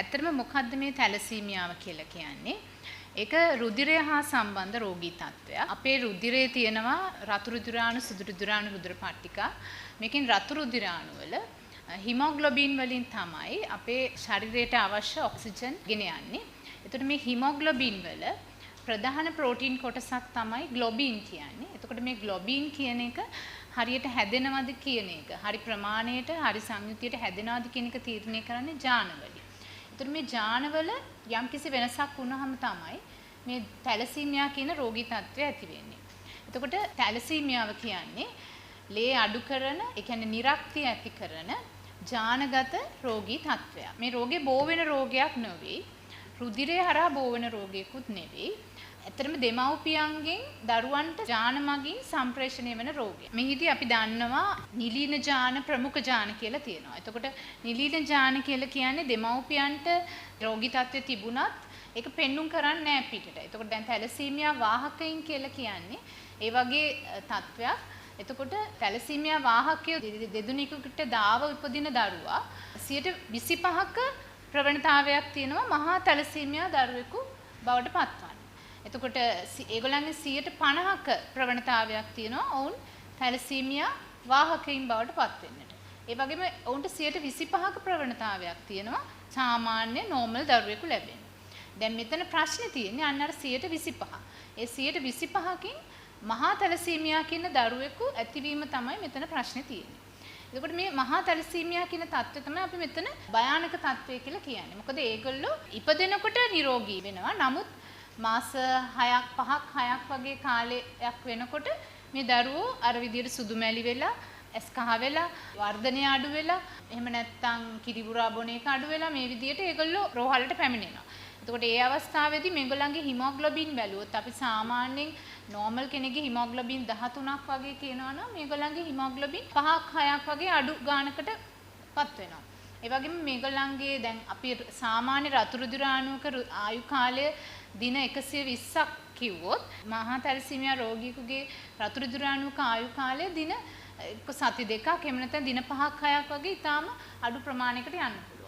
ඇත්තටම මොකද්ද මේ තැලසීමියාව කියලා කියන්නේ? ඒක රුධිරය හා සම්බන්ධ රෝගී තත්ත්වයක්. අපේ රුධිරයේ තියෙනවා රතු රුධිරාණු, සුදු රුධිරාණු, රුධිර පට්ටිකා. මේකෙන් රතු රුධිරාණු වල හිමොග්ලොබින් වලින් තමයි අපේ ශරීරයට අවශ්‍ය ඔක්සිජන් ගෙන යන්නේ. එතකොට මේ හිමොග්ලොබින් වල ප්‍රධාන ප්‍රෝටීන් කොටසක් තමයි ග්ලොබින් කියන්නේ. එතකොට මේ ග්ලොබින් කියන එක හරියට හැදෙනවද කියන එක, හරි ප්‍රමාණයට, හරි සංයුතියට හැදෙනවද කියන එක තීරණය කරන්නේ ජානවලින්. එතකොට මේ ජානවල යම්කිසි වෙනසක් වුණාම තමයි මේ තැලසීමියා කියන රෝගී තත්ත්වය ඇති වෙන්නේ. එතකොට තැලසීමියාව කියන්නේ ලේ අඩු කරන, ඒ කියන්නේ නිරක්තිය ඇති කරන ජානගත රෝගී තත්ත්වයක්. මේ රෝගේ බෝ වෙන රෝගයක් නෙවෙයි. රුධිරය හරහා බෝ වෙන රෝගයකුත් නෙවෙයි. ඇත්තටම දෙමව්පියන්ගෙන් දරුවන්ට ජාන මගින් සම්ප්‍රේෂණය වෙන රෝගය. මෙහිදී අපි දන්නවා නිලීන ජාන, ප්‍රමුඛ ජාන කියලා තියෙනවා. එතකොට නිලීන ජාන කියලා කියන්නේ දෙමව්පියන්ට රෝගී තත්ත්වය තිබුණත් ඒක පෙන්눔 කරන්නේ නැහැ පිටට. එතකොට දැන් තැලසීමියා வாහකයින් කියලා කියන්නේ ඒ වගේ තත්ත්වයක්. එතකොට තැලසීමියා වාහකය දෙදුණෙකුට දාව උපදින දරුවා 25%ක ප්‍රවණතාවයක් තියෙනවා මහා තැලසීමියා දරුවෙකු බවට පත්වන්න. එතකොට ඒගොල්ලන්ගේ 50%ක ප්‍රවණතාවයක් තියෙනවා ඔවුන් තැලසීමියා වාහකයින් බවට පත් වෙන්නට. ඒ වගේම ඔවුන්ට 25%ක ප්‍රවණතාවයක් තියෙනවා සාමාන්‍ය නෝමල් දරුවෙකු ලැබෙන්න. දැන් මෙතන ප්‍රශ්නේ තියෙන්නේ අන්න අර 25%. ඒ 25%කින් මහා තැලසීමියා කියන දරුවෙකු ඇතිවීම තමයි මෙතන ප්‍රශ්නේ තියෙන්නේ. එතකොට මේ මහා තැලසීමියා කියන තත්ත්වය තමයි අපි මෙතන භයානක තත්ත්වය කියලා කියන්නේ. මොකද ඒගොල්ලෝ ඉපදෙනකොට නිරෝගී වෙනවා. නමුත් මාස 6ක් 5ක් 6ක් වගේ කාලයක් වෙනකොට මේ දරුවෝ අර විදියට සුදු මැලි වෙලා, ඇස් කහ වෙලා, වර්ධනය අඩු වෙලා, එහෙම නැත්නම් කිරිබුරා බොන එක අඩු වෙලා මේ විදියට ඒගොල්ලෝ රෝහලට පැමිණෙනවා. එතකොට ඒ අවස්ථාවේදී මේගොල්ලන්ගේ හිමොග්ලොබින් බැලුවොත් අපි සාමාන්‍යයෙන් නෝමල් කෙනෙක්ගේ හිමොග්ලොබින් 13ක් වගේ කියනවා නම් මේගොල්ලන්ගේ හිමොග්ලොබින් 5ක් 6ක් වගේ අඩු ගානකටපත් වෙනවා. ඒ වගේම මේගොල්ලන්ගේ දැන් අපි සාමාන්‍ය රතු රුධිරාණුක ආයු කාලය දින 120ක් කිව්වොත් මහා තැලසීමියා රෝගියෙකුගේ රතු රුධිරාණුක ආයු කාලය දින සති දෙකක් එහෙම නැත්නම් දින 5ක් 6ක් වගේ ඊටාම අඩු ප්‍රමාණයකට යන්න පුළුවන්.